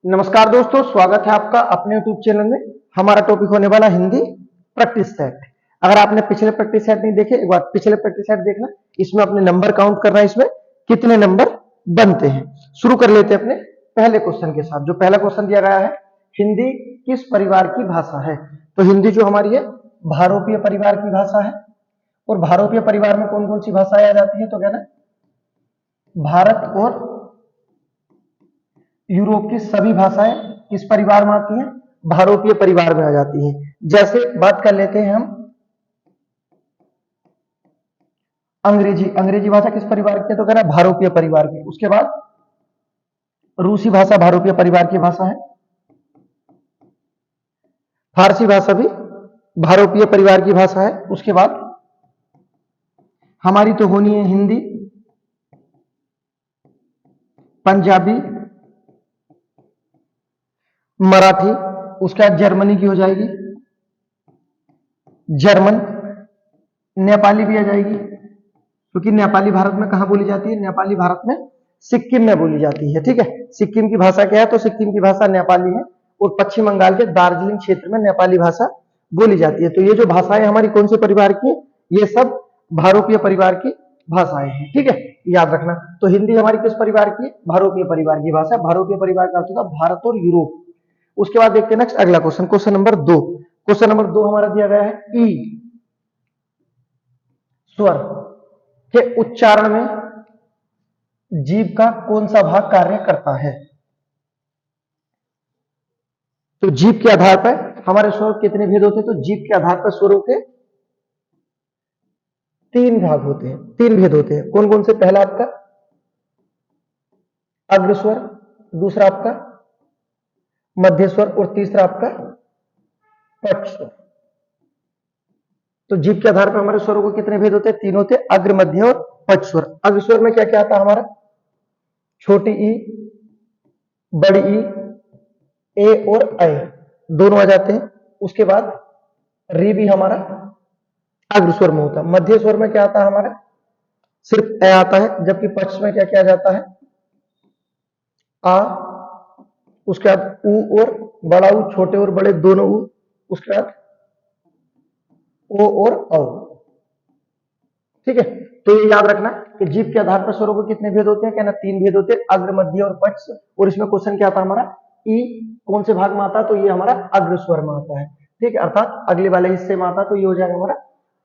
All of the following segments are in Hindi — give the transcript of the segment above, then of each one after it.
नमस्कार दोस्तों, स्वागत है आपका अपने YouTube चैनल में। हमारा टॉपिक होने वाला हिंदी प्रैक्टिस सेट। अगर आपने पिछले प्रैक्टिस सेट नहीं देखे, एक बार पिछले प्रैक्टिस सेट देखना। इसमें अपने नंबर काउंट करना है, इसमें कितने नंबर बनते हैं। शुरू कर लेते हैं अपने पहले क्वेश्चन के साथ। जो पहला क्वेश्चन दिया गया है, हिंदी किस परिवार की भाषा है। तो हिंदी जो हमारी है भारोपीय परिवार की भाषा है। और भारोपीय परिवार में कौन कौन सी भाषाएं आ जाती है, तो कहना भारत और यूरोप की सभी भाषाएं किस परिवार में आती हैं, भारोपीय परिवार में आ जाती हैं। जैसे बात कर लेते हैं हम अंग्रेजी भाषा किस परिवार की है, तो कहना भारोपीय परिवार की। उसके बाद रूसी भाषा भारोपीय परिवार की भाषा है। फारसी भाषा भी भारोपीय परिवार की भाषा है। उसके बाद हमारी तो होनी है हिंदी, पंजाबी, मराठी। उसके बाद जर्मनी की हो जाएगी, जर्मन, नेपाली भी आ जाएगी, क्योंकि नेपाली भारत में कहां बोली जाती है, नेपाली भारत में सिक्किम में बोली जाती है। ठीक है, सिक्किम की भाषा क्या है, तो सिक्किम की भाषा नेपाली है। और पश्चिम बंगाल के दार्जिलिंग क्षेत्र में नेपाली भाषा बोली जाती है। तो ये जो भाषाएं हमारी कौन से परिवार की है, ये सब भारोपीय परिवार की भाषाएं हैं। ठीक है, याद रखना। तो हिंदी हमारी किस परिवार की है, भारोपीय परिवार की भाषा। भारोपीय परिवार का अर्थ होता है भारत और यूरोप। उसके बाद देखते हैं नेक्स्ट अगला question, question number 2। Question number 2 हमारा दिया गया है, ई स्वर के उच्चारण में जीभ का कौन सा भाग कार्य करता है। तो जीभ के आधार पर हमारे स्वर कितने भेद होते हैं, तो जीभ के आधार पर स्वरों के 3 भाग होते हैं, 3 भेद होते हैं। कौन कौन से, पहला आपका अग्र स्वर, दूसरा आपका मध्य स्वर और तीसरा आपका पक्ष स्वर। तो जीभ के आधार पर हमारे स्वरों को कितने भेद होते हैं, 3 होते हैं, अग्र, मध्य और पक्ष स्वर। अग्र स्वर में क्या क्या आता है हमारा, छोटी ई, बड़ी ई, ए और ऐ दोनों आ जाते हैं। उसके बाद री भी हमारा अग्र स्वर में होता है। मध्य स्वर में क्या आता है हमारा, सिर्फ ए आता है। जबकि पक्ष में क्या क्या आ जाता है, आ, उसके बाद ऊ और बड़ा ऊ, छोटे और बड़े दोनों ऊ, उसके बाद ओ और औ। ठीक है, तो ये याद रखना कि जीभ के आधार पर स्वरों को कितने भेद होते हैं, कहना 3 भेद होते हैं, अग्र, मध्य और पक्ष। और इसमें क्वेश्चन क्या आता है हमारा, ई कौन से भाग में आता है, तो ये हमारा अग्र स्वर में आता है। ठीक है, अर्थात अगले वाले हिस्से में आता है, तो ये हो जाएगा हमारा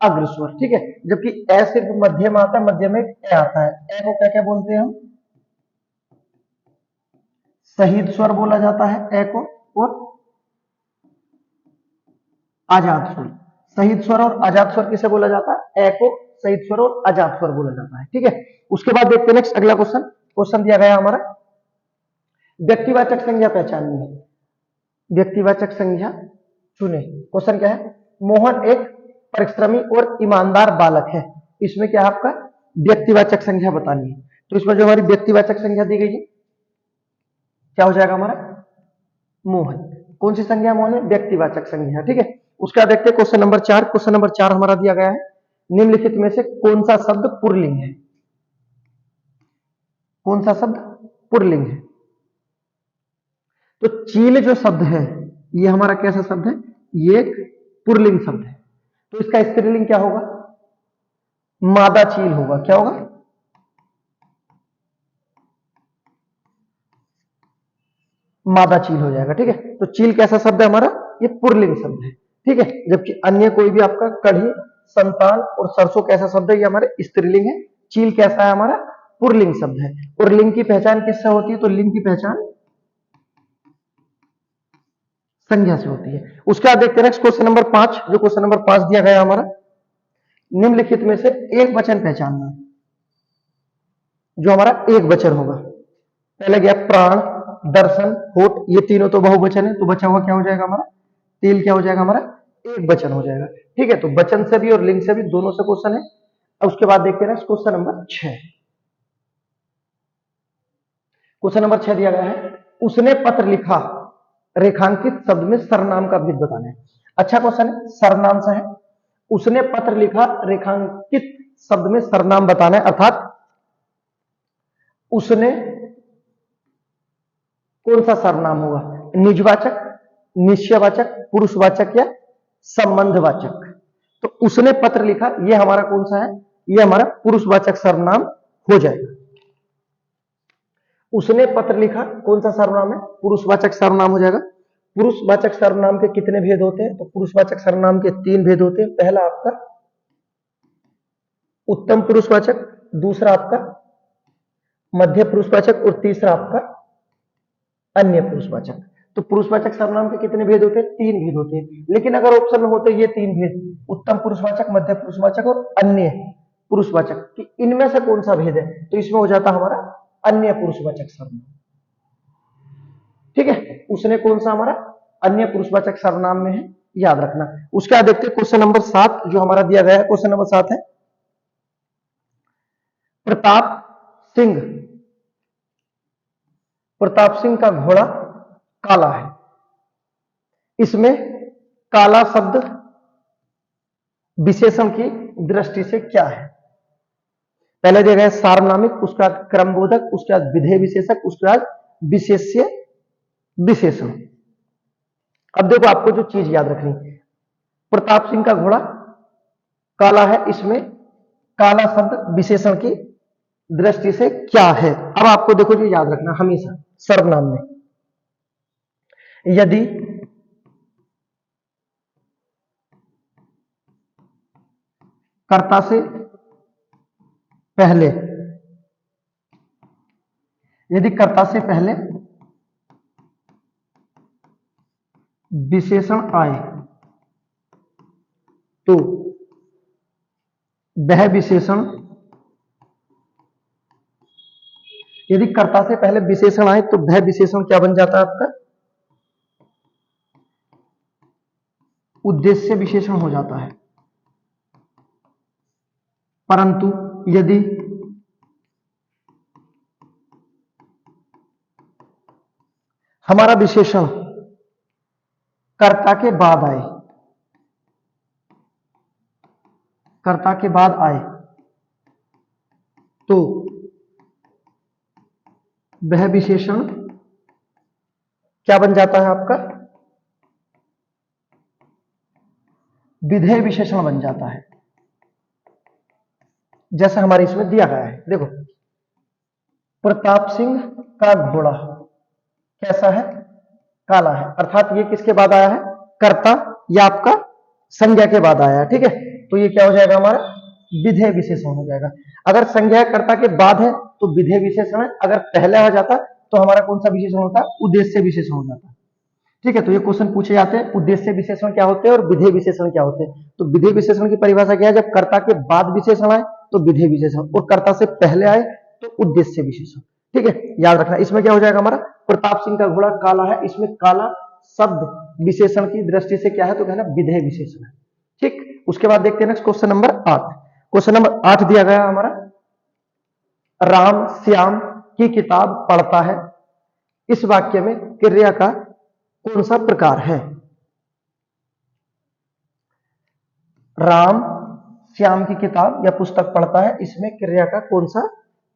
अग्र स्वर। ठीक है, जबकि ए सिर्फ मध्य में आता है, मध्य में ए आता है। ए को क्या क्या बोलते हैं हम, शहीद स्वर बोला जाता है ए को, और आजाद स्वर। शहीद स्वर और आजाद स्वर किसे बोला जाता है, ए को शहीद स्वर और आजाद स्वर बोला जाता है। ठीक है, उसके बाद देखते हैं नेक्स्ट अगला क्वेश्चन। क्वेश्चन दिया गया हमारा, व्यक्तिवाचक संज्ञा पहचाननी है, व्यक्तिवाचक संज्ञा चुने। क्वेश्चन क्या है, मोहन एक परिश्रमी और ईमानदार बालक है। इसमें क्या है आपका, व्यक्तिवाचक संज्ञा बतानी है। तो इसमें जो हमारी व्यक्तिवाचक संज्ञा दी गई है, क्या हो जाएगा हमारा, मोहन। कौन सी संज्ञा मोहन है, व्यक्तिवाचक संज्ञा। ठीक है, उसका देखते हैं क्वेश्चन नंबर 4। क्वेश्चन नंबर 4 हमारा दिया गया है, निम्नलिखित में से कौन सा शब्द पुल्लिंग है, कौन सा शब्द पुल्लिंग है। तो चील जो शब्द है, ये हमारा कैसा शब्द है, ये एक पुल्लिंग शब्द है। तो इसका स्त्रीलिंग क्या होगा, मादा चील होगा। क्या होगा, मादा चील हो जाएगा। ठीक है, तो चील कैसा शब्द है हमारा, ये पुल्लिंग शब्द है। ठीक है, जबकि अन्य कोई भी आपका कढ़ी, संतान और सरसों कैसा शब्द है, ये हमारे स्त्रीलिंग है। चील कैसा है हमारा, पुल्लिंग शब्द है। और लिंग की पहचान किससे होती है, तो लिंग की पहचान संज्ञा से होती है। उसके बाद देखते हैं नेक्स्ट क्वेश्चन नंबर 5। जो क्वेश्चन नंबर 5 दिया गया हमारा, निम्नलिखित में से एक वचन पहचानना है, जो हमारा एक वचन होगा। पहले गया प्राण, दर्शन, होठ, ये तीनों तो बहुवचन है। तो बचा हुआ क्या हो जाएगा हमारा, तेल क्या हो जाएगा हमारा, एक वचन हो जाएगा। ठीक है, तो वचन से भी और लिंग से भी दोनों से क्वेश्चन है। उसके बाद देखते हैं क्वेश्चन नंबर 6। क्वेश्चन नंबर 6 दिया गया है, उसने पत्र लिखा, रेखांकित शब्द में सर्वनाम का भेद बताना है। अच्छा क्वेश्चन है, सर्वनाम से है। उसने पत्र लिखा, रेखांकित शब्द में सर्वनाम बताना है, अर्थात उसने कौन सा सर्वनाम होगा? निजवाचक, निश्चयवाचक, पुरुषवाचक या संबंधवाचक? तो उसने पत्र लिखा, ये हमारा कौन सा है? ये हमारा पुरुषवाचक सर्वनाम हो जाएगा। उसने पत्र लिखा कौन सा सर्वनाम है? पुरुषवाचक सर्वनाम हो जाएगा। पुरुषवाचक सर्वनाम के कितने भेद होते हैं? तो पुरुषवाचक सर्वनाम के 3 भेद होते हैं। पहला आपका उत्तम पुरुषवाचक, दूसरा आपका मध्य पुरुषवाचक और तीसरा आपका अन्य पुरुषवाचक। तो पुरुषवाचक सर्वनाम के कितने भेद होते हैं? 3 भेद होते हैं। लेकिन अगर ऑप्शन में होते ये 3 भेद, उत्तम पुरुषवाचक, मध्य पुरुषवाचक और अन्य पुरुषवाचक, कि इनमें से कौन सा भेद है? तो इसमें हो जाता हमारा अन्य पुरुषवाचक सर्वनाम। ठीक है, उसने कौन सा हमारा अन्य पुरुषवाचक सर्वनाम में है, याद रखना। उसके बाद देखते हैं क्वेश्चन नंबर 7 जो हमारा दिया गया है। क्वेश्चन नंबर 7 है प्रताप सिंह। प्रताप सिंह का घोड़ा काला है। इसमें काला शब्द विशेषण की दृष्टि से क्या है? पहले दिया गया सार्वनामिक, उसके बाद क्रमबोधक, उसके बाद विधेय विशेषक, उसके बाद विशेष्य विशेषण। अब देखो आपको जो चीज याद रखनी, प्रताप सिंह का घोड़ा काला है, इसमें काला शब्द विशेषण की दृष्टि से क्या है? अब आपको देखो जो याद रखना हमेशा सर्वनाम में, यदि कर्ता से पहले, यदि कर्ता से पहले विशेषण आए तो वह विशेषण, यदि कर्ता से पहले विशेषण आए तो वह विशेषण क्या बन जाता है आपका? उद्देश्य विशेषण हो जाता है। परंतु यदि हमारा विशेषण कर्ता के बाद आए, कर्ता के बाद आए तो वह विशेषण क्या बन जाता है आपका? विधेय विशेषण बन जाता है। जैसा हमारे इसमें दिया गया है, देखो प्रताप सिंह का घोड़ा कैसा है? काला है। अर्थात ये किसके बाद आया है? कर्ता या आपका संज्ञा के बाद आया है। ठीक है, तो ये क्या हो जाएगा हमारा? विधेय विशेषण हो जाएगा। अगर संज्ञा कर्ता के बाद है तो विधेय विशेषण है, अगर पहले आ जाता तो हमारा कौन सा विशेषण होता? उद्देश्य विशेषण हो जाता। ठीक है, तो ये क्वेश्चन पूछे जाते हैं उद्देश्य विशेषण क्या होते हैं और विधेय विशेषण क्या होते हैं। तो विधेय विशेषण की परिभाषा क्या है? जब कर्ता के बाद विशेषण आए तो विधेय विशेषण, और कर्ता से पहले आए तो उद्देश्य विशेषण। ठीक है, याद रखना। इसमें क्या हो जाएगा हमारा? प्रताप सिंह का घोड़ा काला है, इसमें काला शब्द विशेषण की दृष्टि से क्या है? तो कहना विधेय विशेषण है। ठीक, उसके बाद देखते हैं next question number 8। Question number 8 दिया गया हमारा, राम श्याम की किताब पढ़ता है। इस वाक्य में क्रिया का कौन सा प्रकार है? राम श्याम की किताब या पुस्तक पढ़ता है, इसमें क्रिया का कौन सा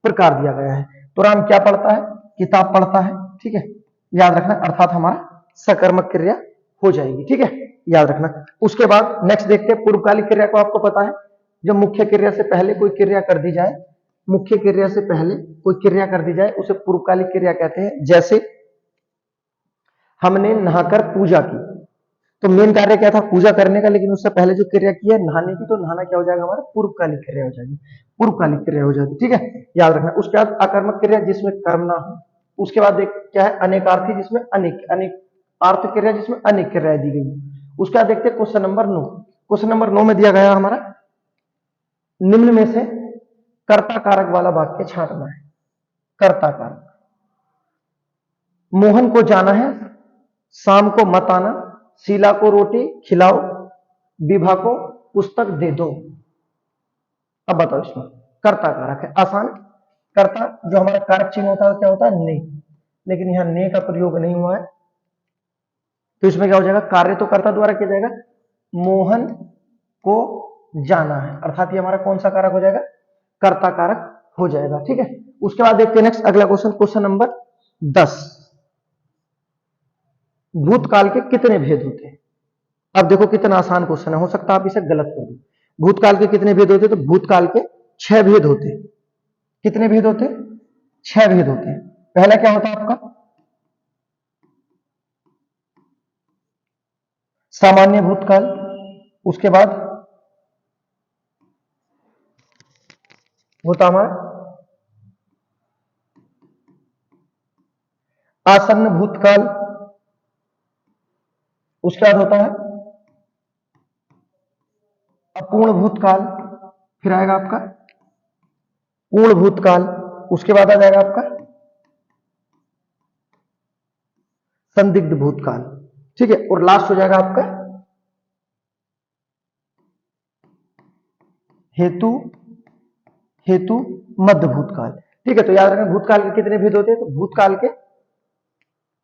प्रकार दिया गया है? तो राम क्या पढ़ता है? किताब पढ़ता है। ठीक है, याद रखना, अर्थात हमारा सकर्मक क्रिया हो जाएगी। ठीक है, याद रखना। उसके बाद नेक्स्ट देखते हैं पूर्वकालिक क्रिया को। आपको पता है जब मुख्य क्रिया से पहले कोई क्रिया कर दी जाए, मुख्य क्रिया से पहले कोई क्रिया कर दी जाए उसे पूर्वकालिक क्रिया कहते हैं। जैसे हमने नहाकर पूजा की, तो मेन कार्य क्या था? पूजा करने का, लेकिन उससे पहले जो क्रिया की है नहाने की, तो नहाना क्या हो जाएगा हमारा? पूर्वकालिक क्रिया हो जाएगी, पूर्वकालिक क्रिया हो जाएगी। ठीक है, याद रखना। उसके बाद अकर्मक क्रिया जिसमें कर्म ना हो। उसके बाद देख क्या है? अनेकार्थी जिसमें अनेक अर्थ क्रिया जिसमें अनेक क्रियाएं दी गई। उसके बाद देखते हैं क्वेश्चन नंबर 9। क्वेश्चन नंबर 9 में दिया गया हमारा, निम्न में से कर्ता कारक वाला वाक्य छांटना है। कर्ता कारक, मोहन को जाना है, शाम को मत आना, शीला को रोटी खिलाओ, विभा को पुस्तक दे दो। अब बताओ, इसमें कर्ता कारक है, आसान। कर्ता जो हमारा कारक चिन्ह होता है क्या होता है? ने, लेकिन यहां ने का प्रयोग नहीं हुआ है, तो इसमें क्या हो जाएगा? कार्य तो कर्ता द्वारा किया जाएगा। मोहन को जाना है, अर्थात ये हमारा कौन सा कारक हो जाएगा? कर्ता कारक हो जाएगा। ठीक है, उसके बाद देखते हैं नेक्स्ट अगला क्वेश्चन, क्वेश्चन नंबर 10। भूतकाल के कितने भेद होते हैं? अब देखो कितना आसान क्वेश्चन है, हो सकता है आप इसे गलत कर दो। भूतकाल के कितने भेद होते हैं? तो भूतकाल के 6 भेद होते हैं। कितने भेद होते हैं? 6 भेद होते हैं। पहला क्या होता है आपका? सामान्य भूतकाल, उसके बाद होता हमारा आसन्न भूतकाल, उसके बाद होता है अपूर्ण भूतकाल, फिर आएगा आपका पूर्ण भूतकाल, उसके बाद आ जाएगा आपका संदिग्ध भूतकाल, ठीक है, और लास्ट हो जाएगा आपका हेतु हेतु मध्य भूतकाल। ठीक है, तो याद रखना भूतकाल के कितने भेद होते हैं? तो भूतकाल के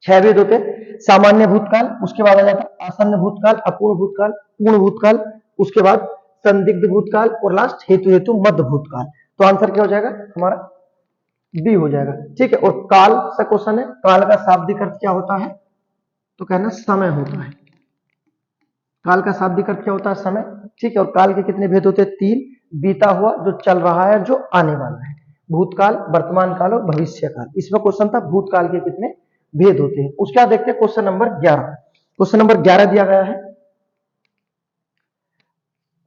6 भेद होते हैं। सामान्य भूतकाल, उसके बाद आ जाता है आसन्न भूतकाल, अपूर्ण भूतकाल, पूर्ण भूतकाल, उसके बाद संदिग्ध भूतकाल और लास्ट हेतु हेतु मध्य भूतकाल। तो आंसर क्या हो जाएगा हमारा? बी हो जाएगा। ठीक है, और काल से क्वेश्चन है, काल का शाब्दिक अर्थ क्या होता है? तो कहना समय होता है। काल का शाब्दिक अर्थ क्या होता है? समय। ठीक है, और काल के कितने भेद होते हैं? 3। बीता हुआ, जो चल रहा है, जो आने वाला है, भूतकाल, वर्तमान काल और भविष्य काल। इसमें क्वेश्चन था भूतकाल के कितने भेद होते हैं। उसके बाद देखते हैं क्वेश्चन नंबर 11। क्वेश्चन नंबर 11 दिया गया है,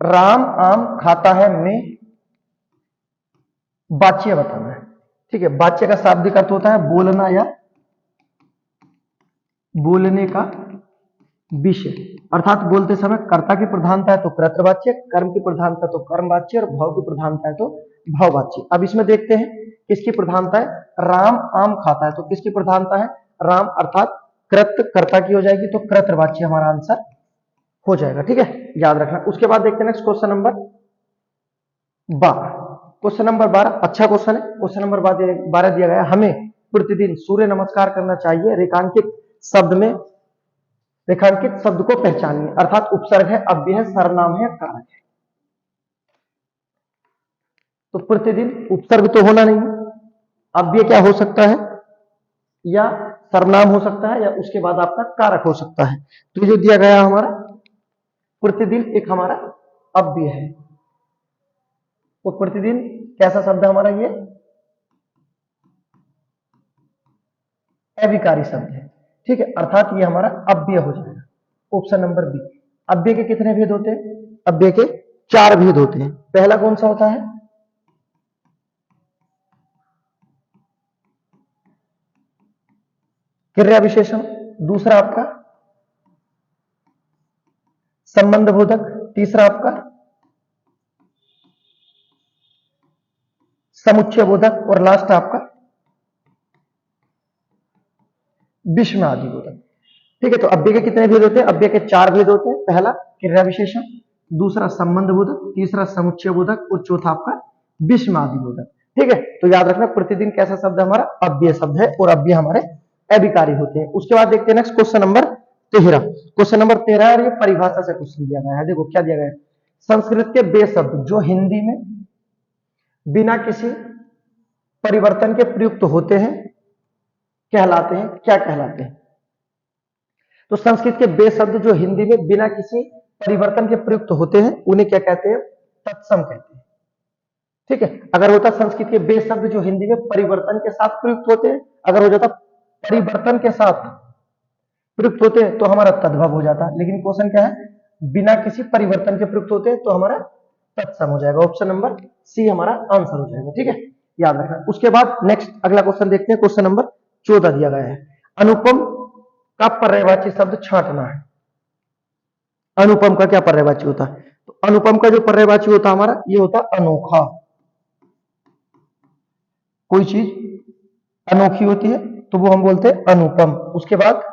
राम आम खाता है में वाच्य बताना है। ठीक है, वाच्य का शाब्दिक अर्थ होता है बोलना या बोलने का विषय, अर्थात बोलते समय कर्ता की प्रधानता है तो कर्तृवाच्य, कर्म की प्रधानता तो कर्मवाच्य और भाव की प्रधानता है तो भाववाच्य। अब इसमें देखते हैं किसकी प्रधानता है। राम आम खाता है, तो किसकी प्रधानता है? राम, अर्थात कृत कर्ता की हो जाएगी, तो कर्तृवाच्य हमारा आंसर हो जाएगा। ठीक है, याद रखना। उसके बाद देखते हैं next question number 12। Question number 12 अच्छा क्वेश्चन है। क्वेश्चन नंबर 12 दिया गया, हमें प्रतिदिन सूर्य नमस्कार करना चाहिए। रेखांकित शब्द में रेखांकित शब्द को पहचानिए, अर्थात उपसर्ग है, अव्यय है, सर्वनाम है, कारक है। तो प्रतिदिन उपसर्ग तो होना नहीं, अव्यय क्या हो सकता है? या सर्वनाम हो सकता है, या उसके बाद आपका कारक हो सकता है। तो जो दिया गया हमारा प्रतिदिन एक हमारा अव्यय है। तो प्रतिदिन कैसा शब्द है हमारा? ये अविकारी शब्द है। ठीक है, अर्थात ये हमारा अव्यय हो जाएगा। Option number B. अव्यय के कितने भेद होते हैं? अव्यय के 4 भेद होते हैं। पहला कौन सा होता है? क्रिया विशेषण, दूसरा आपका संबंध बोधक, तीसरा आपका समुच्चय बोधक और लास्ट आपका विषम आदि बोधक। ठीक है, तो अव्यय के कितने भेद होते हैं? अव्यय के 4 भेद होते हैं। पहला क्रिया विशेषण, दूसरा संबंध बोधक, तीसरा समुच्चय बोधक और चौथा आपका विषम आदि बोधक। ठीक है, तो याद रखना प्रतिदिन कैसा शब्द हमारा? अव्यय शब्द है, और अव्यय हमारे अभिकारी होते हैं। उसके बाद देखते हैं next question number 13। Question number 13 और ये परिभाषा से क्वेश्चन दिया गया है। देखो क्या दिया गया है, संस्कृत के वे शब्द जो हिंदी में बिना किसी परिवर्तन के प्रयुक्त होते हैं कहलाते हैं, क्या कहलाते हैं? तो संस्कृत के वे शब्द जो हिंदी में बिना किसी परिवर्तन के प्रयुक्त होते हैं उन्हें क्या कहते हैं? तत्सम कहते हैं। ठीक है, अगर होता संस्कृत के वे शब्द जो हिंदी में परिवर्तन के साथ प्रयुक्त होते हैं, अगर हो जाता परिवर्तन के साथ प्रयुक्त होते हैं तो हमारा तद्भव हो जाता, लेकिन क्वेश्चन क्या है? बिना किसी परिवर्तन के प्रयुक्त होते हैं तो हमारा तत्सम हो जाएगा। ऑप्शन नंबर सी हमारा आंसर हो जाएगा। ठीक है, याद रखना। उसके बाद नेक्स्ट अगला क्वेश्चन देखते हैं। क्वेश्चन नंबर 14 दिया गया है, अनुपम का पर्यायवाची शब्द छांटना है। अनुपम का क्या पर्यायवाची होता है? तो अनुपम का जो पर्यायवाची होता है हमारा, ये होता है अनोखा। कोई चीज अनोखी होती है तो वो हम बोलते हैं अनुपम। उसके बाद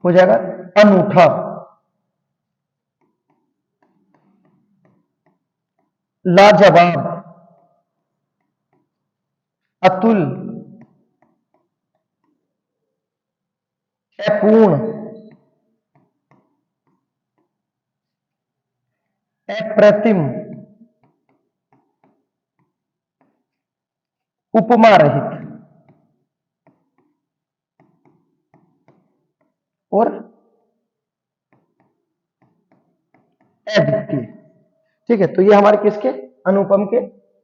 हो जाएगा अनूठा, लाजवाब, अतुल, अपूर्ण, अप्रतिम, उपमा रहित। और अद्वितीय। ठीक है, तो ये हमारे किसके, अनुपम के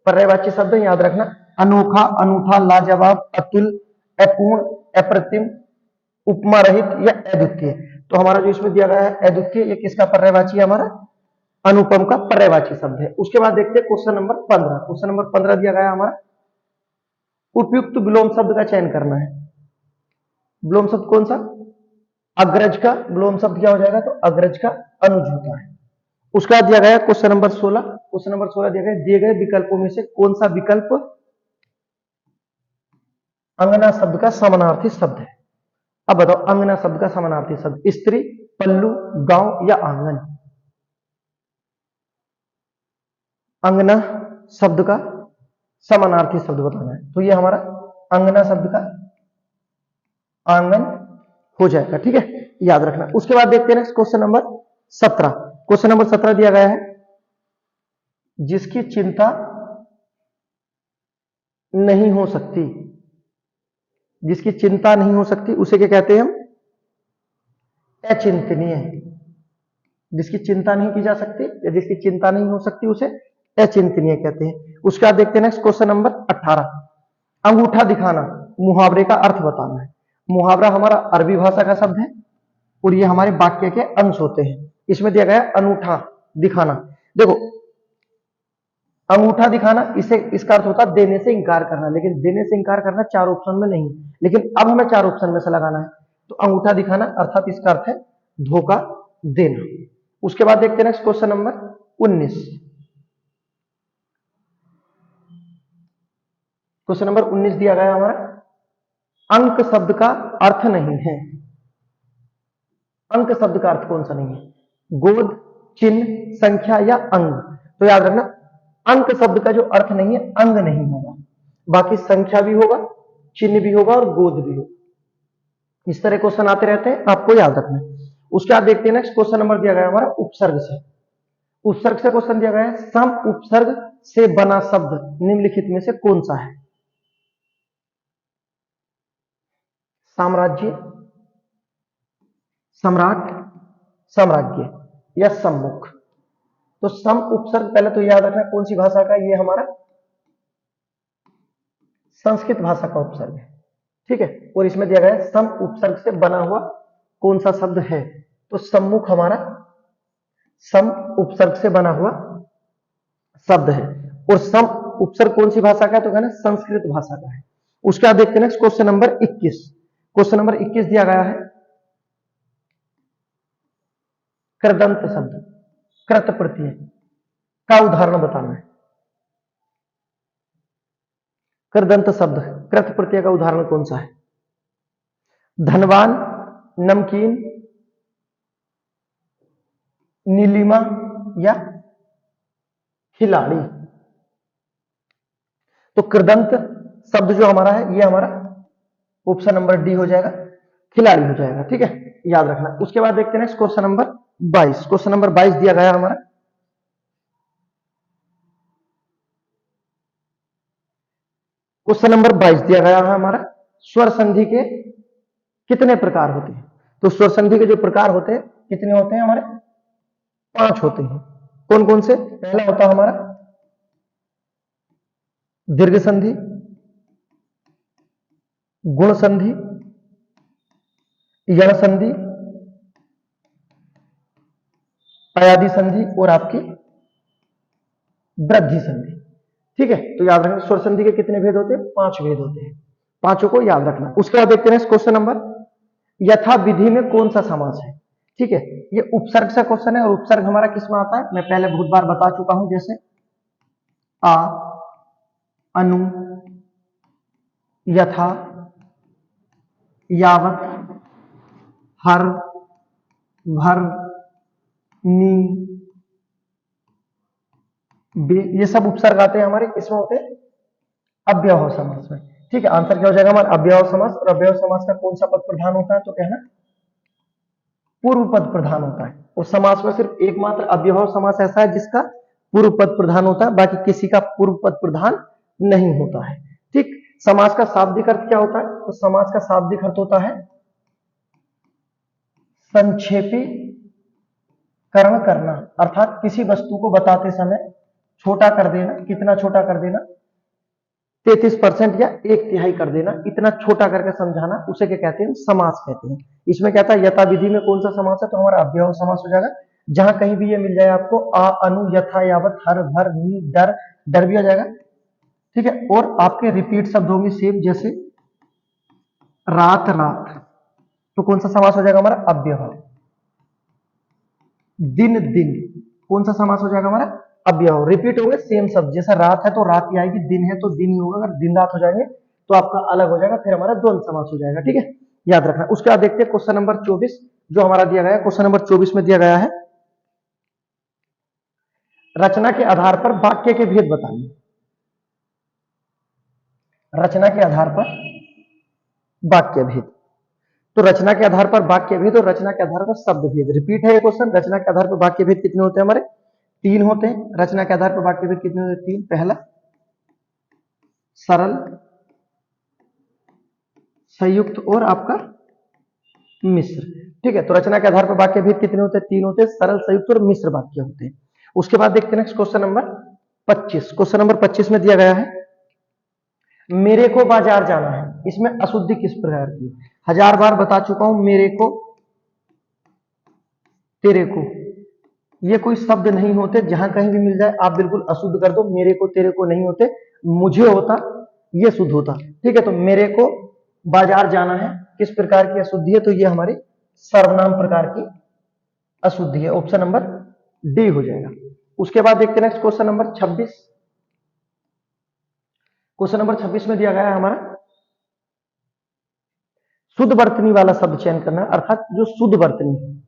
पर्यायवाची शब्द है, याद रखना। अनोखा, अनूठा, लाजवाब, अतुल, अपूर्ण, अप्रतिम, उपमा रहित या अद्वितीय। तो हमारा जो इसमें दिया गया है अद्वितीय, ये किसका पर्यायवाची है, हमारा अनुपम का पर्यायवाची शब्द है। उसके बाद देखते हैं क्वेश्चन नंबर 15। क्वेश्चन नंबर 15 दिया गया हमारा, उपयुक्त विलोम शब्द का चयन करना है। विलोम शब्द कौन सा, अग्रज का विलोम शब्द क्या हो जाएगा, तो अग्रज का अनुज होता है। उसका दिया गया क्वेश्चन नंबर 16। क्वेश्चन नंबर 16 दिया गया, दिए गए विकल्पों में से कौन सा विकल्प अंगना शब्द का समानार्थी शब्द है। अब बताओ, अंगना शब्द का समानार्थी शब्द, स्त्री, पल्लू, गांव या आंगन। अंगना शब्द का समानार्थी शब्द बताना है, तो ये हमारा अंगना शब्द का आंगन हो जाएगा। ठीक है, याद रखना। उसके बाद देखते हैं next question number 17। Question number 17 दिया गया है, जिसकी चिंता नहीं हो सकती, जिसकी चिंता नहीं हो सकती उसे क्या कहते हैं हम, अचिंतनीय। जिसकी चिंता नहीं की जा सकती या जिसकी चिंता नहीं हो सकती उसे अचिंतनीय कहते हैं। उसके बाद देखते हैं नेक्स्ट क्वेश्चन नंबर 18। अंगूठा दिखाना, मुहावरे का अर्थ बताना है। मुहावरा हमारा अरबी भाषा का शब्द है और ये हमारे वाक्य के अंश होते हैं। इसमें दिया गया है अनूठा दिखाना। देखो, अंगूठा दिखाना, इसे इसका अर्थ होता है देने से इंकार करना, लेकिन देने से इंकार करना 4 ऑप्शन में नहीं, लेकिन अब हमें 4 ऑप्शन में से लगाना है। तो अंगूठा दिखाना अर्थात इसका अर्थ है धोखा देना। उसके बाद देखते हैं next question number 19। Question number 19 दिया गया हमारा, अंक शब्द का अर्थ नहीं है। अंक शब्द का अर्थ कौन सा नहीं है, गोद, चिन्ह, संख्या या अंग। तो याद रखना, अंक शब्द का जो अर्थ नहीं है, अंग नहीं होगा, बाकी संख्या भी होगा, चिन्ह भी होगा और गोद भी होगा। इस तरह क्वेश्चन आते रहते हैं, आपको याद रखना है। उसके बाद देखते हैं नेक्स्ट क्वेश्चन नंबर दिया गया हमारा उपसर्ग से। उपसर्ग से क्वेश्चन दिया गया है, सम उपसर्ग से बना शब्द निम्नलिखित में से कौन सा है। साम्राज्य, सम्राट, साम्राज्य या सम्मुख। तो सम उपसर्ग पहले तो याद रखना कौन सी भाषा का, ये हमारा संस्कृत भाषा का उपसर्ग है। ठीक है, और इसमें दिया गया है सम उपसर्ग से बना हुआ कौन सा शब्द है, तो सम्मुख हमारा सम उपसर्ग से बना हुआ शब्द है। और सम उपसर्ग कौन सी भाषा का है, तो कहना संस्कृत भाषा का है। उसके बाद देखते हैं next question number 21। Question number 21 दिया गया है, कृदंत शब्द, कृत प्रत्यय का उदाहरण बताना है। कृदंत शब्द, कृत प्रत्यय का उदाहरण कौन सा है, धनवान, नमकीन, नीलिमा या खिलाड़ी। तो कृदंत शब्द जो हमारा है, ये हमारा ऑप्शन नंबर डी हो जाएगा, खिलाड़ी हो जाएगा। ठीक है, याद रखना। उसके बाद देखते हैं next question number 22। Question number 22 दिया गया हमारा, क्वेश्चन नंबर 22 दिया गया है हमारा, स्वर संधि के कितने प्रकार होते हैं। तो स्वर संधि के जो प्रकार होते हैं कितने होते हैं हमारे, 5 होते हैं। कौन कौन से, पहला होता है हमारा दीर्घ संधि, गुण संधि, यण संधि, अयादि संधि और आपकी वृद्धि संधि। ठीक है, तो याद रखना स्वर संधि के कितने भेद होते हैं, 5 भेद होते हैं, पांचों को याद रखना। उसके बाद देखते हैं क्वेश्चन नंबर, यथा विधि में कौन सा समास है। ठीक है, ये उपसर्ग से क्वेश्चन है और उपसर्ग हमारा किस में आता है, मैं पहले बहुत बार बता चुका हूं, जैसे आ, अनु, यथा, यावत, हर, भर, नी, बे, ये सब उपसर्ग आते हैं हमारे, इसमें होते हैं अव्यवहार समास में। ठीक है, आंसर क्या हो जाएगा हमारा, अव्यवहार समास। और अव्यवहार समास का कौन सा पद प्रधान होता है, तो कहना पूर्व पद प्रधान होता है। और समास में सिर्फ एकमात्र अव्यवहार समास ऐसा है जिसका पूर्व पद प्रधान होता है, बाकी किसी का पूर्व पद प्रधान नहीं होता है। ठीक, समास का शाब्दिक अर्थ क्या होता है, तो समास का शाब्दिक अर्थ होता है संक्षेपीकरण करना, अर्थात किसी वस्तु को बताते समय छोटा कर देना। कितना छोटा कर देना? 33% या 1/3 कर देना। इतना छोटा करके समझाना, उसे क्या कहते हैं? समास कहते हैं। इसमें क्या था, यथा विधि में कौन सा समास है? तो हमारा अव्यय समास हो जाएगा। जहां कहीं भी ये मिल जाए आपको, आ, अनु, यथा, यावत, हर, भर, नी, डर, डर भी आ जाएगा। ठीक है। और आपके रिपीट शब्द होंगे सेम, जैसे रात, रात, तो कौन सा समास हो जाएगा हमारा? अव्यय। दिन, दिन, कौन सा समास हो जाएगा हमारा? अव्यय। रिपीट होंगे सेम शब्द, जैसा रात है तो रात ही आएगी, दिन है तो दिन ही होगा। अगर दिन रात हो जाएंगे तो आपका अलग हो जाएगा, फिर हमारा द्वंद समास हो जाएगा। ठीक है, याद रखना। उसके बाद देखते हैं क्वेश्चन नंबर 24 जो हमारा दिया गया है। क्वेश्चन नंबर 24 में दिया गया है, रचना के आधार पर वाक्य के भेद बताइए। रचना के आधार पर वाक्य भेद, तो रचना के आधार पर वाक्य भेद और रचना के आधार पर शब्द भेद। रिपीट है ये क्वेश्चन। रचना के आधार पर वाक्य भेद कितने होते हैं हमारे? 3 होते हैं। रचना के आधार पर वाक्य भेद कितने होते हैं? 3। पहला सरल, संयुक्त और आपका मिश्र। ठीक है, तो रचना के आधार पर वाक्य भेद कितने होते हैं? 3 होते हैं। सरल, संयुक्त और मिश्र वाक्य होते हैं। उसके बाद देखते हैं next question number 25। Question number 25 में दिया गया है, मेरे को बाजार जाना है। इसमें अशुद्धि किस प्रकार की? 1000 बार बता चुका हूं, मेरे को, तेरे को, ये कोई शब्द नहीं होते। जहां कहीं भी मिल जाए आप बिल्कुल अशुद्ध कर दो। मेरे को, तेरे को नहीं होते, मुझे होता, ये शुद्ध होता। ठीक है, तो मेरे को बाजार जाना है किस प्रकार की अशुद्धि है? तो ये हमारी सर्वनाम प्रकार की अशुद्धि है। ऑप्शन नंबर डी हो जाएगा। उसके बाद देखते हैं next question number 26। Question number 26 में दिया गया है हमारा, शुद्ध वर्तनी वाला शब्द चयन करना है, अर्थात जो शुद्ध वर्तनी,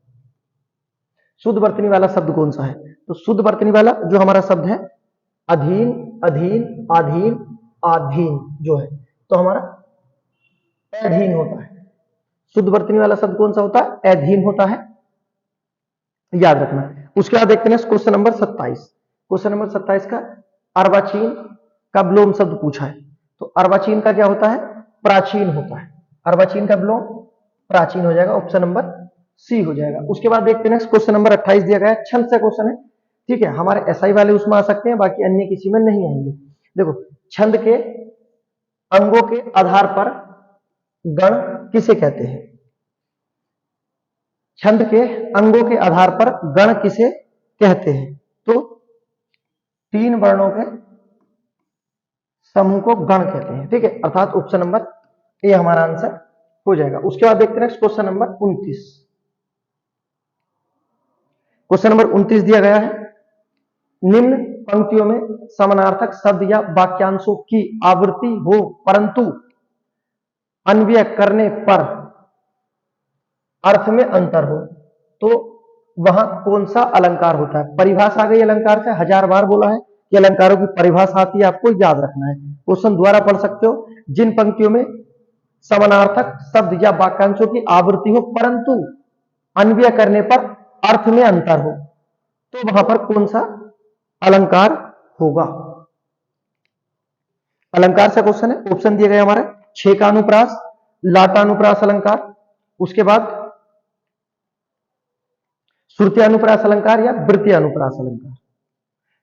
शुद्ध वर्तनी वाला शब्द कौन सा है? तो शुद्ध वर्तनी वाला जो हमारा शब्द है, अधीन, अधीन, आधीन, आधीन जो है, तो हमारा अधीन होता है। शुद्ध वर्तनी वाला शब्द कौन सा होता है? अधीन होता है, याद रखना। उसके बाद देखते हैं क्वेश्चन नंबर 27। क्वेश्चन नंबर 27 का अर्वाचीन का विलोम शब्द पूछा है। तो अर्वाचीन का क्या होता है? प्राचीन होता है। अर्वाचीन का विलोम प्राचीन हो जाएगा। ऑप्शन नंबर सी हो जाएगा। उसके बाद देखते हैं क्वेश्चन नंबर 28 दिया गया है, छंद से क्वेश्चन है। ठीक है, हमारे एसआई वाले उसमें आ सकते हैं, बाकी अन्य किसी में नहीं आएंगे। देखो, छंद के अंगों के आधार पर गण किसे कहते हैं? छंद के अंगों के आधार पर गण किसे कहते हैं? तो 3 वर्णों के समूह को गण कहते हैं। ठीक है, अर्थात ऑप्शन नंबर ए हमारा आंसर हो जाएगा। उसके बाद देखते हैं क्वेश्चन नंबर 29। क्वेश्चन नंबर 29 दिया गया है, निम्न पंक्तियों में समानार्थक शब्द या वाक्यांशों की आवृत्ति हो परंतु अन्वय करने पर अर्थ में अंतर हो, तो वहां कौन सा अलंकार होता है? परिभाषा आ गई अलंकार से, 1000 बार बोला है कि अलंकारों की परिभाषा आती है, आपको याद रखना है। क्वेश्चन द्वारा पढ़ सकते हो, जिन पंक्तियों में समानार्थक शब्द या वाक्यांशों की आवृत्ति हो परंतु अन्वय करने पर अर्थ में अंतर हो, तो वहां पर कौन सा अलंकार होगा? अलंकार से क्वेश्चन है। ऑप्शन दिए गए हमारे, छेकानुप्रास, लाटानुप्रास अलंकार, उसके बाद श्रुत्यानुप्रास अलंकार या वृत्त्यानुप्रास अलंकार।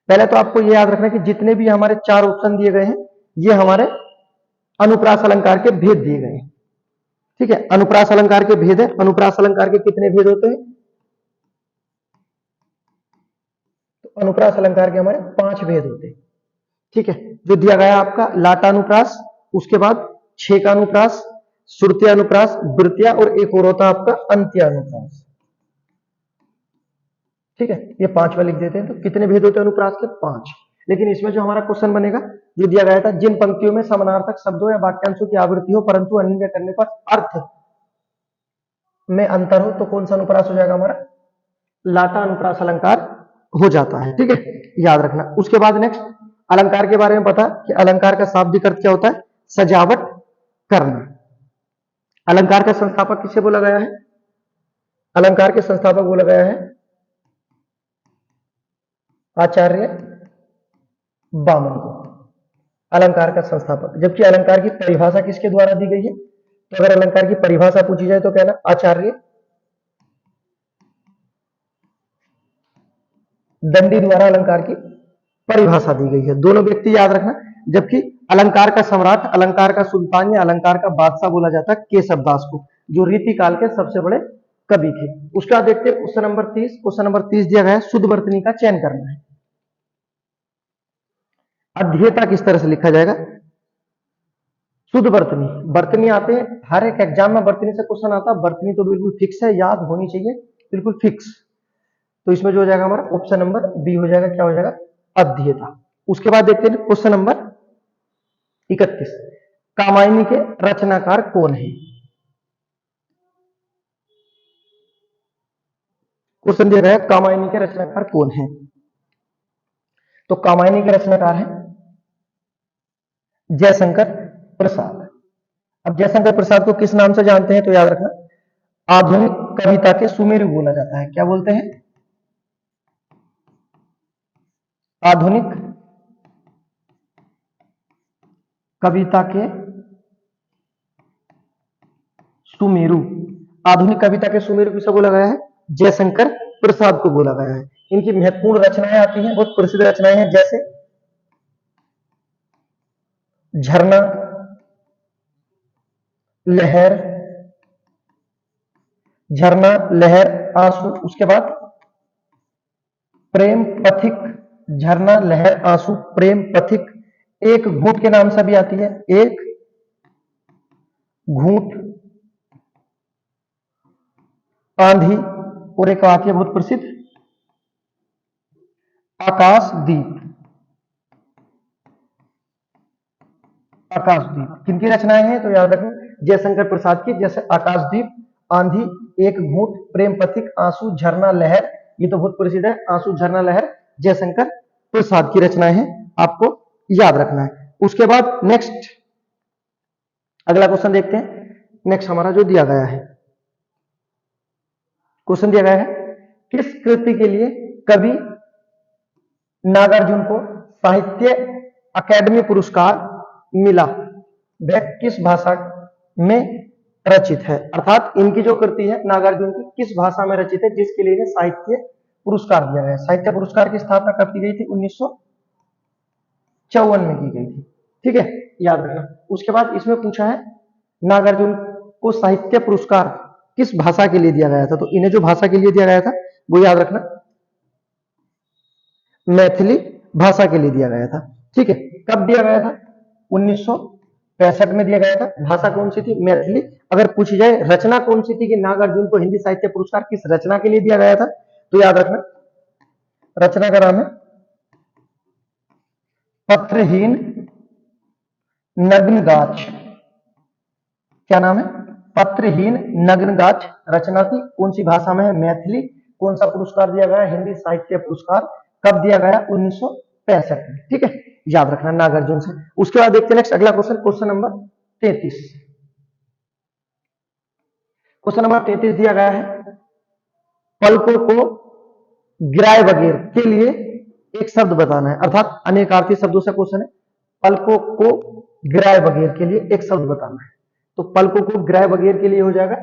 पहले तो आपको यह याद रखना कि जितने भी हमारे 4 ऑप्शन दिए गए हैं, ये हमारे अनुप्रास अलंकार के भेद दिए गए हैं। ठीक है, अनुप्रास अलंकार के भेद है। अनुप्रास अलंकार के कितने भेद होते हैं? तो अनुप्रास अलंकार के हमारे 5 भेद होते हैं। ठीक है, जो दिया गया आपका लाटानुप्रास, उसके बाद छेकानुप्रास, श्रुत्यानुप्रास, वृत्त्या और एक और होता है आपका अंत्यानुप्रास। ठीक है, ये 5 लिख देते हैं। तो कितने भेद होते हैं अनुप्रास के? 5। लेकिन इसमें जो हमारा क्वेश्चन बनेगा, जो दिया गया था, जिन पंक्तियों में समानार्थक शब्दों या वाक्यांशों की आवृत्ति हो परंतु अन्वय करने पर अर्थ में अंतर हो, तो कौन सा अनुप्रास हो जाएगा हमारा? लाटा अनुप्रास अलंकार हो जाता है। ठीक है, याद रखना। उसके बाद नेक्स्ट अलंकार के बारे में पता कि अलंकार का शाब्दिक अर्थ क्या होता है? सजावट करना। अलंकार का संस्थापक किसे बोला गया है? अलंकार के संस्थापक बोला गया है आचार्य वामन को, अलंकार का संस्थापक। जबकि अलंकार की परिभाषा किसके द्वारा दी गई है? तो अगर अलंकार की परिभाषा पूछी जाए तो कहना आचार्य दंडी द्वारा अलंकार की परिभाषा दी गई है। दोनों व्यक्ति याद रखना। जबकि अलंकार का सम्राट, अलंकार का सुल्तान या अलंकार का बादशाह बोला जाता है केशवदास को, जो रीति काल के सबसे बड़े कवि थे। उसका देखते हैं क्वेश्चन नंबर 30। क्वेश्चन नंबर 30 दिया गया है, शुद्ध वर्तनी का चयन करना है। अध्येता किस तरह से लिखा जाएगा? शुद्ध वर्तनी, वर्तनी आते हैं हर एक एग्जाम में, वर्तनी से क्वेश्चन आता है। वर्तनी तो बिल्कुल फिक्स है, याद होनी चाहिए, बिल्कुल फिक्स। तो इसमें जो हो जाएगा हमारा ऑप्शन नंबर बी हो जाएगा। क्या हो जाएगा? अध्येता। उसके बाद देखते हैं क्वेश्चन नंबर 31, कामायनी के रचनाकार कौन है? क्वेश्चन दिया गया है, कामायनी के रचनाकार कौन है? तो कामायनी के रचनाकार है जयशंकर प्रसाद। अब जयशंकर प्रसाद को किस नाम से जानते हैं? तो याद रखना, आधुनिक कविता के सुमेरु बोला जाता है। क्या बोलते हैं? आधुनिक कविता के सुमेरु। आधुनिक कविता के सुमेरु किसे बोला गया है? जयशंकर प्रसाद को बोला गया है। इनकी महत्वपूर्ण रचनाएं आती हैं, बहुत प्रसिद्ध रचनाएं हैं, जैसे झरना, लहर, झरना, लहर, आंसू। उसके बाद प्रेम पथिक, झरना, लहर, आंसू, प्रेम पथिक। एक घूंट के नाम से भी आती है, एक घूंट, आंधी, और एक आती है बहुत प्रसिद्ध आकाशदीप। आकाशदीप किनकी रचनाएं हैं? तो याद रखें, जयशंकर प्रसाद की, जैसे आकाशदीप, आंधी, एक घूंट, प्रेम पथिक, आंसू, झरना, लहर। ये तो बहुत प्रसिद्ध है, आंसू, झरना, लहर, जयशंकर प्रसाद की रचनाएं हैं, आपको याद रखना है। उसके बाद नेक्स्ट अगला क्वेश्चन देखते हैं। नेक्स्ट हमारा जो दिया गया है, क्वेश्चन दिया गया है, किस कृति के लिए कवि नागार्जुन को साहित्य अकादमी पुरस्कार मिला? वह किस भाषा में रचित है? अर्थात इनकी जो कृति है नागार्जुन की, किस भाषा में रचित है, जिसके लिए इन्हें साहित्य पुरस्कार दिया गया? साहित्य पुरस्कार की स्थापना कब की गई थी? 1954 में की गई थी। ठीक है, याद रखना। उसके बाद इसमें पूछा है नागार्जुन को साहित्य पुरस्कार किस भाषा के लिए दिया गया था? तो इन्हें जो भाषा के लिए दिया गया था वो याद रखना, मैथिली भाषा के लिए दिया गया था। ठीक है, कब दिया गया था? 1965 में दिया गया था। भाषा कौन सी थी? मैथिली। अगर पूछी जाए रचना कौन सी थी कि नागार्जुन को हिंदी साहित्य पुरस्कार किस रचना के लिए दिया गया था, तो याद रखना रचना का नाम है पत्रहीन नग्नगाछ। क्या नाम है? पत्रहीन नग्नगाछ। रचना थी कौन सी भाषा में है? मैथिली। कौन सा पुरस्कार दिया गया? हिंदी साहित्य पुरस्कार। कब दिया गया? 1965 में। ठीक है, याद रखना नागार्जुन से। उसके बाद देखते हैं नेक्स्ट अगला question, question number 33। Question number 33 दिया गया है, पलकों को गिराए बगैर के लिए एक शब्द बताना है। अर्थात अनेकार्थी शब्दों से क्वेश्चन है, पलकों को गिराए बगैर के लिए एक शब्द बताना है। तो पलकों को गिराए बगैर के लिए हो जाएगा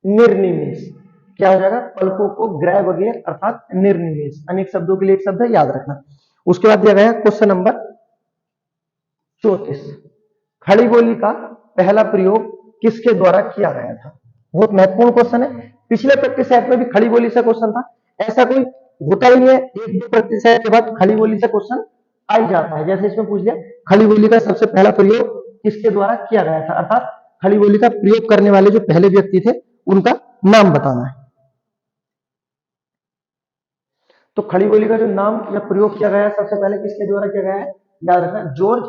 निर्निमेष। क्या हो जाएगा? पलकों को गिराए बगैर अर्थात निर्निमेष। अनेक शब्दों के लिए एक शब्द है, याद रखना। उसके बाद दिया गया है क्वेश्चन नंबर 34, खड़ी बोली का पहला प्रयोग किसके द्वारा किया गया था? बहुत महत्वपूर्ण क्वेश्चन है। पिछले प्रैक्टिस सेट में भी खड़ी बोली से क्वेश्चन था। ऐसा कोई होता ही नहीं है, एक दो प्रैक्टिस सेट के बाद खड़ी बोली से क्वेश्चन आ ही जाता है। जैसे इसमें पूछ लिया, खड़ी बोली का सबसे पहला प्रयोग किसके द्वारा किया गया था? अर्थात खड़ी बोली का प्रयोग करने वाले जो पहले व्यक्ति थे उनका नाम बताना है। तो खड़ी बोली का जो नाम या प्रयोग किया गया है सबसे पहले किसके द्वारा किया गया है? याद रखना, जॉर्ज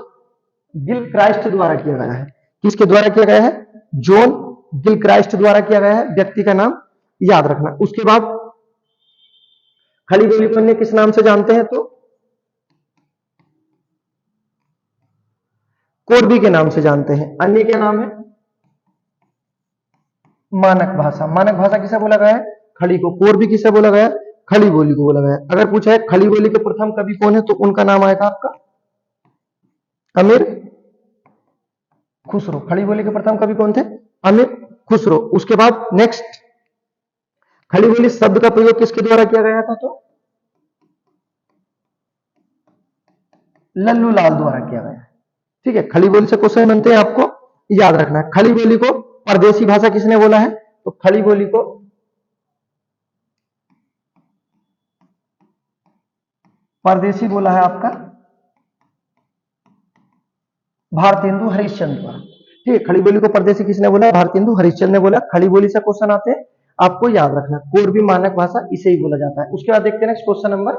गिलक्राइस्ट द्वारा किया गया है। किसके द्वारा किया गया है? जॉन गिलक्राइस्ट द्वारा किया गया है। व्यक्ति का नाम याद रखना। उसके बाद खड़ी बोली को अन्य किस नाम से जानते हैं? तो कोरबी के नाम से जानते हैं। अन्य क्या नाम है? मानक भाषा। मानक भाषा किसे बोला गया है? खड़ी को। कोरबी किसे बोला गया? खड़ी बोली को बोला गया। अगर पूछा है खड़ी बोली के प्रथम कवि कौन है, तो उनका नाम आएगा आपका अमीर खुसरो। खड़ी बोली के प्रथम कवि कौन थे? अमीर खुसरो। उसके बाद नेक्स्ट खड़ी बोली शब्द का प्रयोग किसके द्वारा किया गया था? तो लल्लू लाल द्वारा किया गया है। ठीक है, खड़ी बोली से क्वेश्चन बनते हैं, आपको याद रखना है। खड़ी बोली को परदेसी भाषा किसने बोला है? तो खड़ी बोली को परदेसी बोला है आपका भारतेंदु हरिश्चंद्र द्वारा। ठीक है, खड़ी बोली को परदेसी किसने बोला? भारतेंदु हरिश्चंद्र ने बोला। खड़ी बोली से क्वेश्चन आते हैं, आपको याद रखना, कोरबी मानक भाषा इसे ही बोला जाता है। उसके बाद देखते हैं नेक्स्ट क्वेश्चन नंबर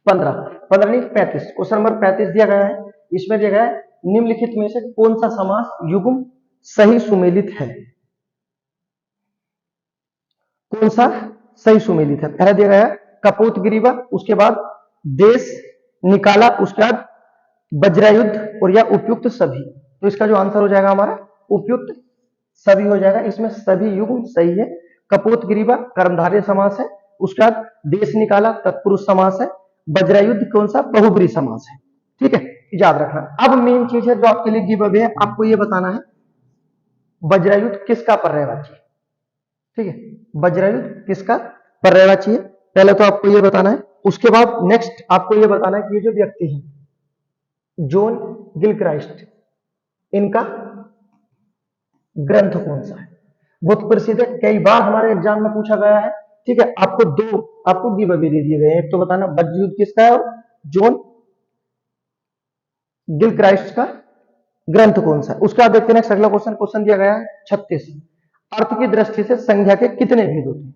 15 नहीं 35। क्वेश्चन नंबर 35 दिया गया है, इसमें दिया गया है निम्नलिखित में से कौन सा समास युग्म सही सुमेलित है? कौन सा सही सुमेलित है? पहला दिया गया है कपोत ग्रीवा, उसके बाद देश निकाला, उसके बाद वज्रायुद्ध और या उपयुक्त सभी। तो इसका जो आंसर हो जाएगा हमारा उपयुक्त सभी हो जाएगा। इसमें सभी युग्म सही है। कपोत ग्रीवा कर्मधारय समास है, उसके बाद देश निकाला तत्पुरुष समास है, वज्रायुद्ध कौन सा? बहुब्रीहि समास है। ठीक है, याद रखना। अब मेन चीज है जो आपके लिए गिव अवे है, आपको ये बताना है वज्रायुद्ध किसका पर्यायवाची है। ठीक है, वज्रायुद्ध किसका पर्यायवाची है, पहले तो आपको ये बताना है। उसके बाद नेक्स्ट आपको ये बताना है कि ये जो व्यक्ति है जॉन गिलक्राइस्ट, इनका ग्रंथ कौन सा है? बहुत प्रसिद्ध है, कई बार हमारे एग्जाम में पूछा गया है। ठीक है, आपको गिव अवे दे दिए गए हैं। एक तो बताना वज्रयुद्ध किसका है और जॉन गिलक्राइस्ट का ग्रंथ कौन सा है। उसके बाद देखते हैं अगला क्वेश्चन दिया गया है 36। अर्थ की दृष्टि से संज्ञा के कितने भेद होते हैं?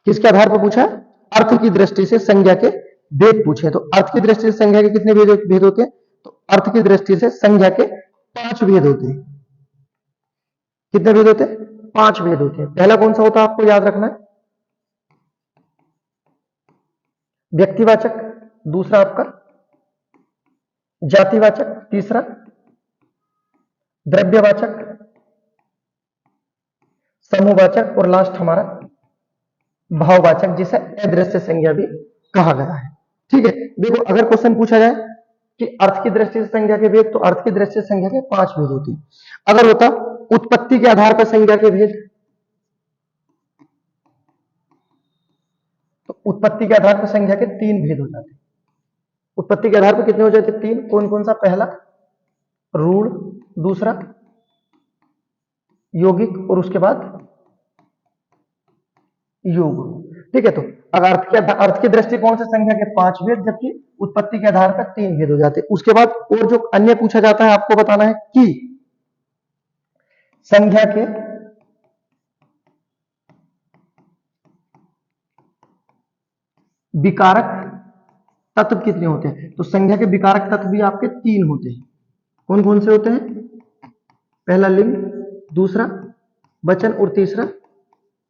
किसके आधार पर पूछा? अर्थ की दृष्टि से संज्ञा के भेद पूछे। तो अर्थ की दृष्टि से संज्ञा के कितने भेद होते हैं? तो अर्थ की दृष्टि से संज्ञा के 5 भेद होते हैं। कितने भेद होते हैं? 5 भेद होते हैं। पहला कौन सा होता है आपको याद रखना है, व्यक्तिवाचक, दूसरा आपका जातिवाचक, तीसरा द्रव्यवाचक, समूहवाचक और लास्ट हमारा भाववाचक, जिसे अदृश्य संज्ञा भी कहा गया है। ठीक है, देखो अगर क्वेश्चन पूछा जाए कि अर्थ की दृष्टि से संज्ञा के भेद, तो अर्थ की दृष्टि से संज्ञा के 5 भेद होते हैं। अगर होता उत्पत्ति के आधार पर संज्ञा के भेद, तो उत्पत्ति के आधार पर संज्ञा के 3 भेद हो जाते। उत्पत्ति के आधार पर कितने हो जाते? 3। कौन कौन सा? पहला रूढ़, दूसरा यौगिक और उसके बाद योग। ठीक है, तो अगर अर्थ के दृष्टिकोण से संख्या के 5 भेद, जबकि उत्पत्ति के आधार पर 3 भेद हो जाते। उसके बाद और जो अन्य पूछा जाता है, आपको बताना है कि संख्या के विकारक तत्व कितने होते हैं? तो संख्या के विकारक तत्व भी आपके 3 होते हैं। कौन कौन से होते हैं? पहला लिंग, दूसरा वचन और तीसरा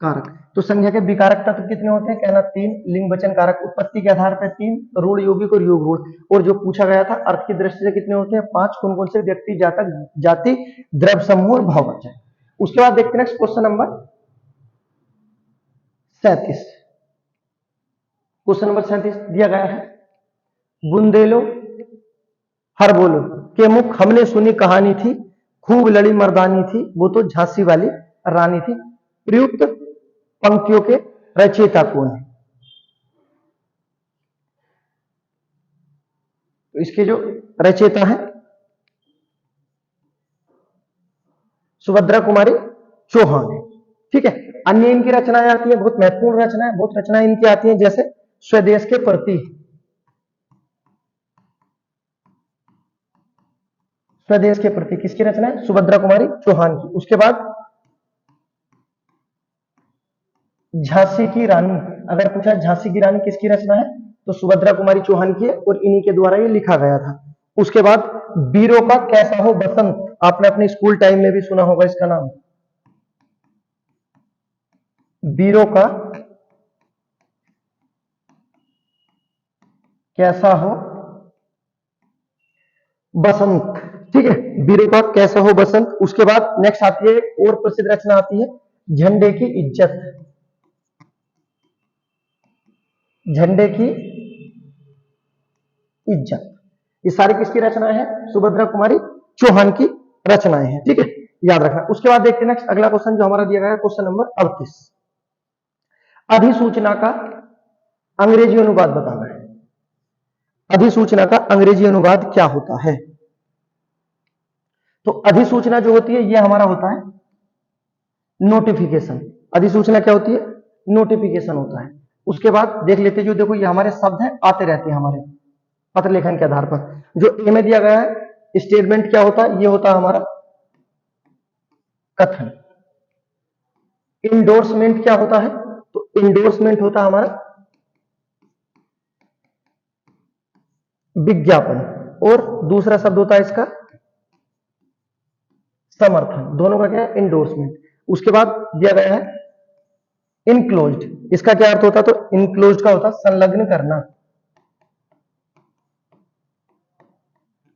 कारक। तो संख्या के विकारक तत्व कितने होते हैं? कहना 3, लिंग वचन कारक उत्पत्ति के आधार पर 3, रूढ़ यौगिक और योग रूढ़। और जो पूछा गया था अर्थ की दृष्टि से कितने होते हैं? 5। कौन कौन से? व्यक्ति, जातक, जाति, द्रव्य समूह और भाववाचक। उसके बाद देखते हैं next question number 37। Question number 37 दिया गया है बुंदेलो हर बोलो के मुख हमने सुनी कहानी थी, खूब लड़ी मर्दानी थी, वो तो झांसी वाली रानी थी। प्रयुक्त पंक्तियों के रचयिता कौन है? तो इसके जो रचयिता है सुभद्रा कुमारी चौहान है। ठीक है, अन्य इनकी रचनाएं आती है, बहुत महत्वपूर्ण रचनाएं, बहुत रचनाएं इनकी आती हैं, जैसे स्वदेश के प्रति, स्वदेश के प्रति किसकी रचना है? सुभद्रा कुमारी चौहान की। उसके बाद झांसी की रानी, अगर पूछा झांसी की रानी किसकी रचना है, तो सुभद्रा कुमारी चौहान की है और इन्हीं के द्वारा ये लिखा गया था। उसके बाद वीरों का कैसा हो बसंत, आपने अपने स्कूल टाइम में भी सुना होगा इसका नाम। वीरों का कैसा हो बसंत। ठीक है, वीरों का कैसा हो बसंत। उसके बाद नेक्स्ट आती है और प्रसिद्ध रचना आती है झंडे की इज्जत। झंडे की इज्जत, ये सारी किसकी रचनाएं हैं? सुभद्रा कुमारी चौहान की रचनाएं हैं। ठीक है, याद रखना। उसके बाद देखते हैं नेक्स्ट अगला क्वेश्चन जो हमारा दिया गया है, क्वेश्चन नंबर 38। अधिसूचना का अंग्रेजी अनुवाद बताना है। अधिसूचना का अंग्रेजी अनुवाद क्या होता है? तो अधिसूचना जो होती है ये हमारा होता है नोटिफिकेशन। अधिसूचना क्या होती है? नोटिफिकेशन होता है। उसके बाद देख लेते हैं, जो देखो ये हमारे शब्द हैं आते रहते हैं हमारे पत्र लेखन के आधार पर। जो ए में दिया गया है स्टेटमेंट क्या होता है? ये होता है हमारा कथन। इंडोर्समेंट क्या होता है? तो इंडोर्समेंट होता है हमारा विज्ञापन। और दूसरा शब्द होता है इसका समर्थन। दोनों का क्या है? इंडोर्समेंट। उसके बाद दिया गया है इनक्लोज्ड। इसका क्या अर्थ होता है? तो इनक्लोज्ड का होता है संलग्न करना।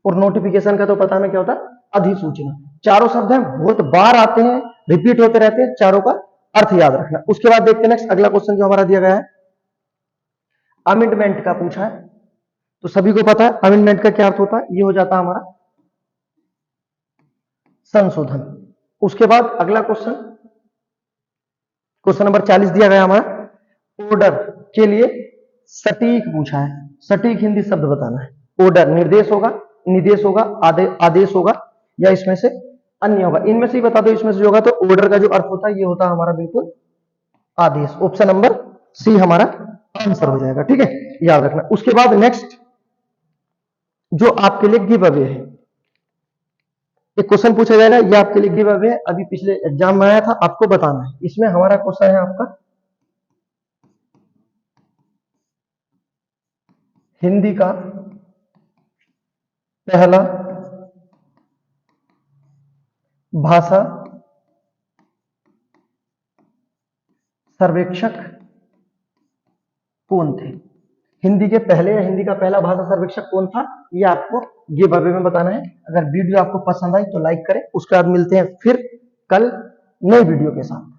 और नोटिफिकेशन का तो पता है क्या होता है? अधिसूचना। चारों शब्द हैं, बहुत बार आते हैं, रिपीट होते रहते हैं, चारों का अर्थ याद रखना। उसके बाद देखते हैं नेक्स्ट अगला क्वेश्चन जो हमारा दिया गया है अमेंडमेंट का पूछा है। तो सभी को पता है अमेंडमेंट का क्या अर्थ होता है? ये हो जाता है हमारा संशोधन। उसके बाद अगला क्वेश्चन, क्वेश्चन नंबर 40 दिया गया हमारा ऑर्डर के लिए सटीक पूछा है। सटीक हिंदी शब्द बताना है। ऑर्डर निर्देश होगा, निदेश होगा, आदेश होगा, या इसमें से अन्य होगा। इनमें से ही बता दो इसमें से जो होगा। तो ऑर्डर का जो अर्थ होता है ये होता है हमारा बिल्कुल आदेश। ऑप्शन नंबर सी हमारा आंसर हो जाएगा। ठीक है, याद रखना। उसके बाद नेक्स्ट जो आपके लिए गिव अवे है, एक क्वेश्चन पूछा जाएगा, ये आपके लिए गिव अवे है, अभी पिछले एग्जाम में आया था, आपको बताना है। इसमें हमारा क्वेश्चन है आपका हिंदी का पहला भाषा सर्वेक्षक कौन थे? हिंदी के पहले या हिंदी का पहला भाषा सर्वेक्षक कौन था? ये आपको गिव अवे में बताना है। अगर वीडियो आपको पसंद आई तो लाइक करें। उसके बाद मिलते हैं फिर कल नई वीडियो के साथ।